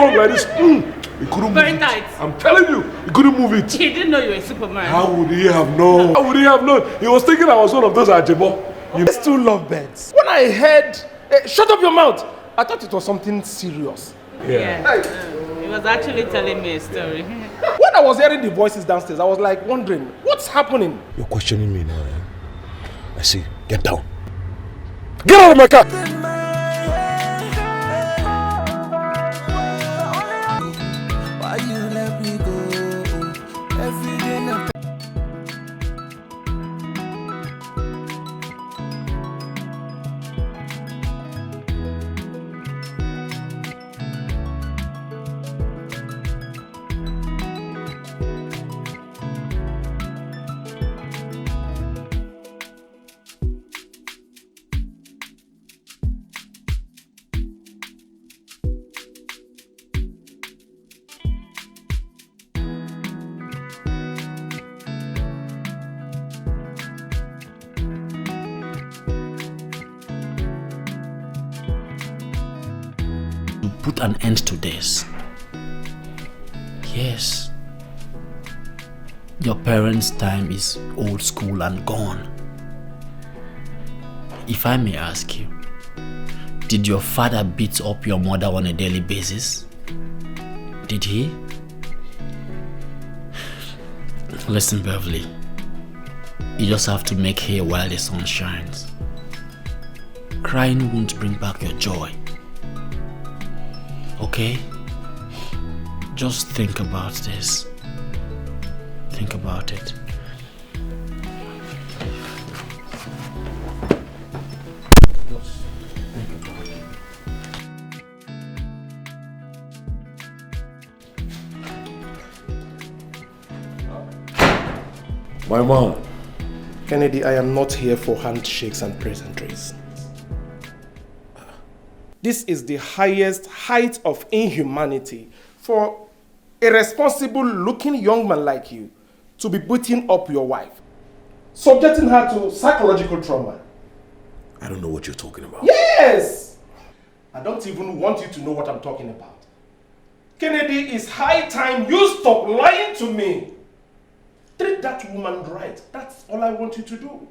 strong like this. He couldn't move Very it. tight. I'm telling you, he couldn't move it. He didn't know you were Superman. How would he have known? How would he have known? He was thinking I was one of those Ajebo. You still love birds. When I heard, shut up your mouth, I thought it was something serious. Yeah. He was actually telling me a story. When I was hearing the voices downstairs, I was like wondering, what's happening? You're questioning me now, eh? I see. Get down. Get out of my car! Why you let me go? Every day now. Put an end to this. Yes. Your parents' time is old school and gone. If I may ask you, did your father beat up your mother on a daily basis? Did he? Listen, Beverly. You just have to make hay while the sun shines. Crying won't bring back your joy. Okay? Just think about this. Think about it. Just think about it. My mom. Kennedy, I am not here for handshakes and pleasantries. This is the highest height of inhumanity for a responsible looking young man like you to be beating up your wife, subjecting her to psychological trauma. I don't know what you're talking about. Yes! I don't even want you to know what I'm talking about. Kennedy, it's high time you stop lying to me. Treat that woman right. That's all I want you to do.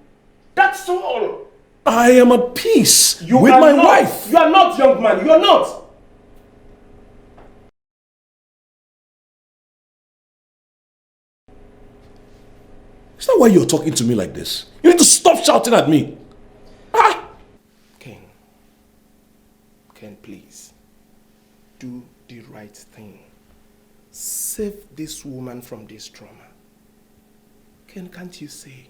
That's all. I am at peace with my not, wife. You are not, young man. You are not. Is that why you're talking to me like this? You need to stop shouting at me. Ah! Ken, please. Do the right thing. Save this woman from this trauma. Ken, can't you see?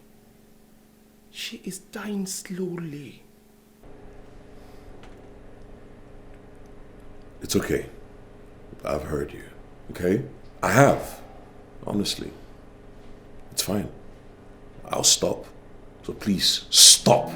She is dying slowly. It's okay. I've heard you. Okay? I have. Honestly. It's fine. I'll stop. So please, stop.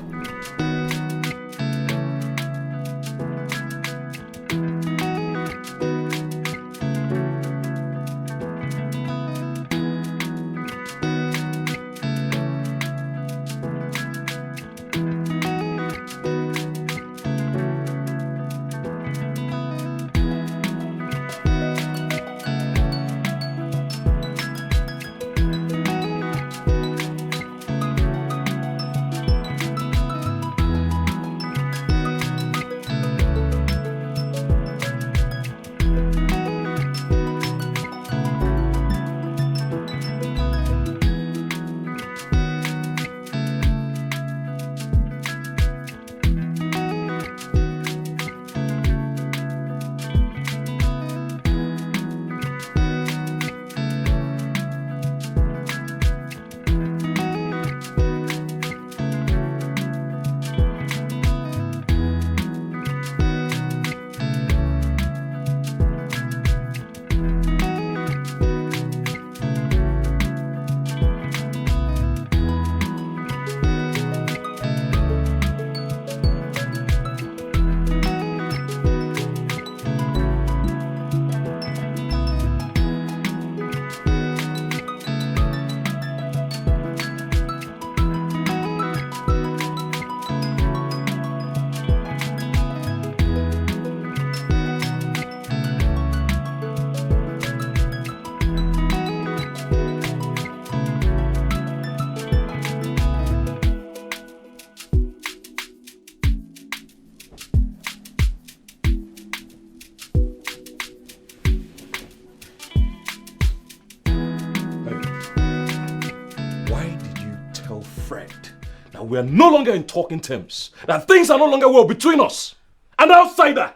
friend. That we are no longer in talking terms. That things are no longer well between us. An outsider.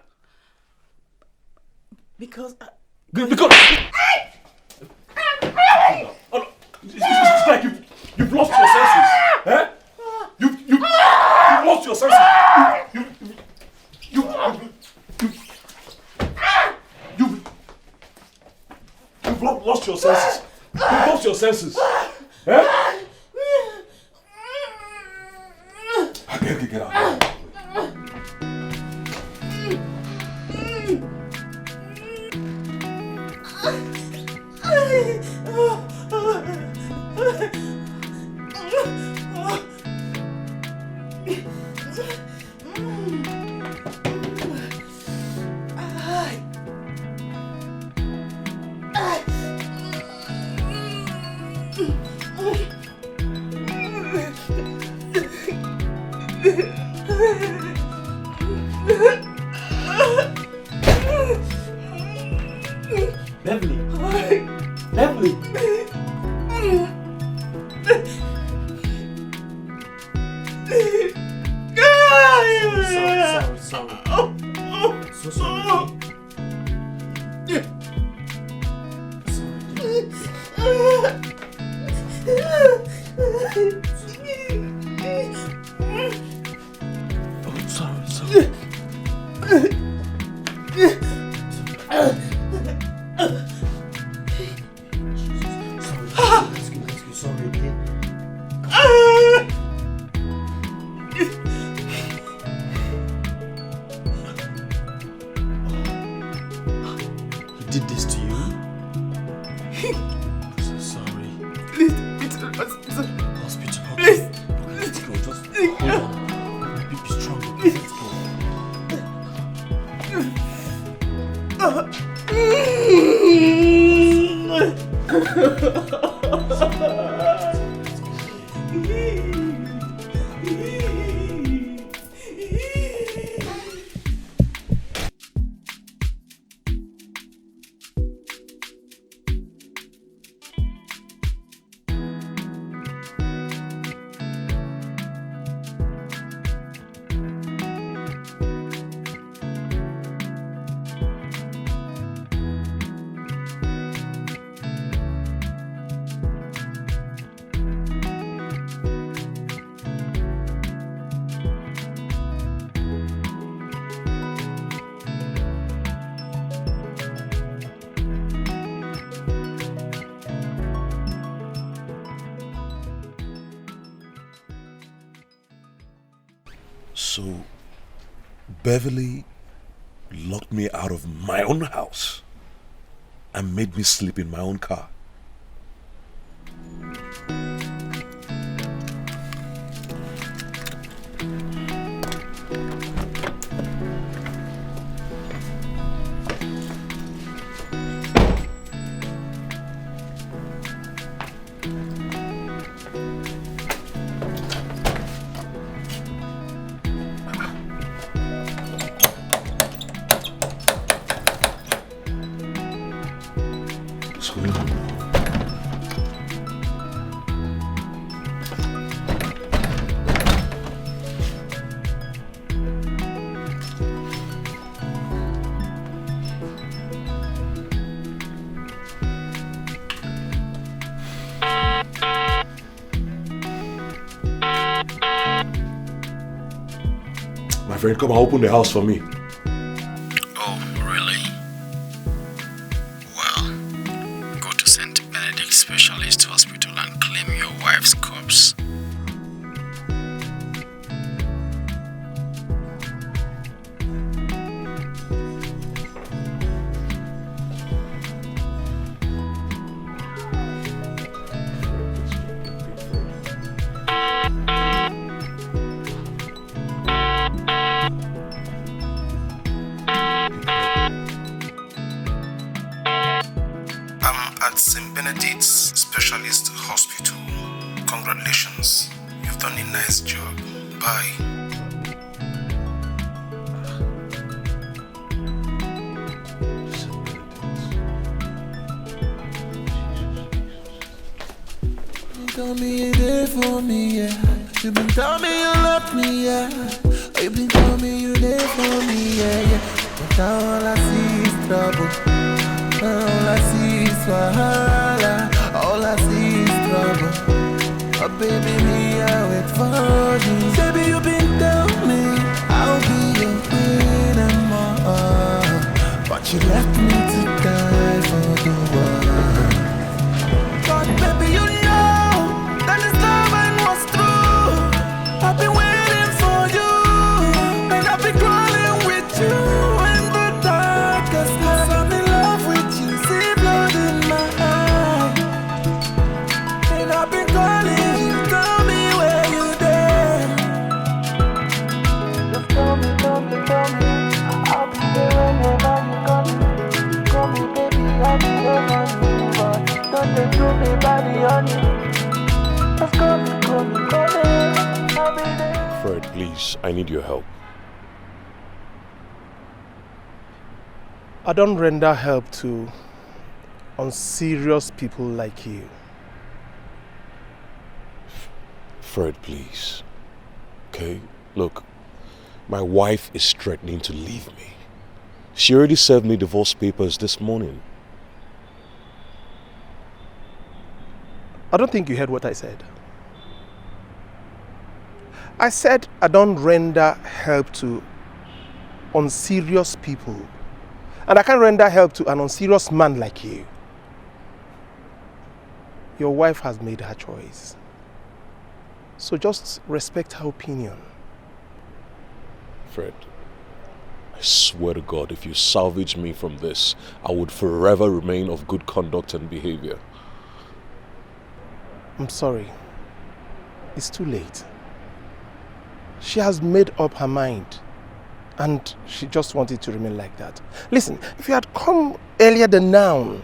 Because... Because... It's like you've lost your senses. Eh? You've lost your senses. You've lost your senses. You've lost your senses. Eh? Okay, get out. Beverly. Beverly. Sorry. So sorry. Sorry. Sorry, okay? He did this to you? I'm so sorry. Hospital. Okay. Let's go. Just hold on. Be strong. Okay? Let's go. So, Beverly locked me out of my own house and made me sleep in my own car. What's going on? My friend, come and open the house for me. Oh, really? Well, go to St. Benedict Specialist Hospital and claim your wife's corpse. I'm at St. Benedict's Specialist Hospital. Congratulations. You've done a nice job. Bye. tell me you there for me, yeah. You been tell me you love me, yeah. You been tell me you there for me, yeah. But now all I see is trouble. All I see is wahala. All I see is trouble. Oh baby, me I wait for you. Baby, you been tell me I'll be your queen and more. But you left me to die for the world. But baby, you know that this love ain't was true. I've been waiting for you, and I've been crawling with you in the darkest night. I'm in love with you, see blood in my eye. And I've been calling you, tell me where you there. Just tell me, I'll be there whenever you call me. Call me, baby, I'll be there for you. But don't they do me body on you. Just call me, I'll be there. Fred, please, I need your help. I don't render help to unserious people like you. Fred, please. Okay? Look, my wife is threatening to leave me. She already served me divorce papers this morning. I don't think you heard what I said. I said I don't render help to unserious people. And I can't render help to an unserious man like you. Your wife has made her choice. So just respect her opinion. Fred, I swear to God, if you salvage me from this, I would forever remain of good conduct and behavior. I'm sorry. It's too late. She has made up her mind. And she just wanted to remain like that. Listen, if you had come earlier than now,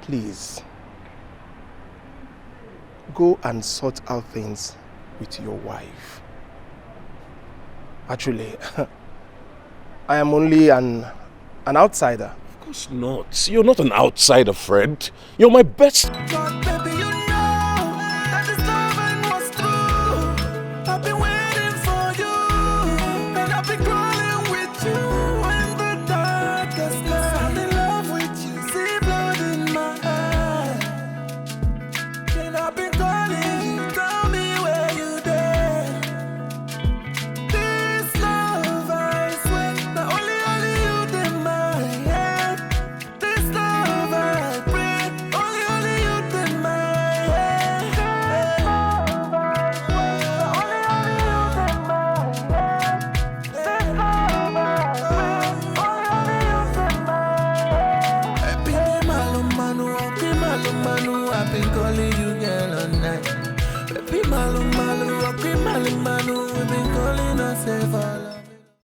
please, go and sort out things with your wife. Actually, I am only an outsider. Of course not. You're not an outsider, Fred. You're my best... But baby, you know that this love ain't was true. I've been waiting for you, and I've been crawling with you in the darkest night. I'm in love with you, see blood in my eye. And I've been calling you, tell me where you there. This love, I swear, not only you in my head. This love, I pray, only you in my head. This love, I swear, not only you in my head. This love, I pray, only you in my head. Baby, I've been calling you girl all night. Baby, Malu,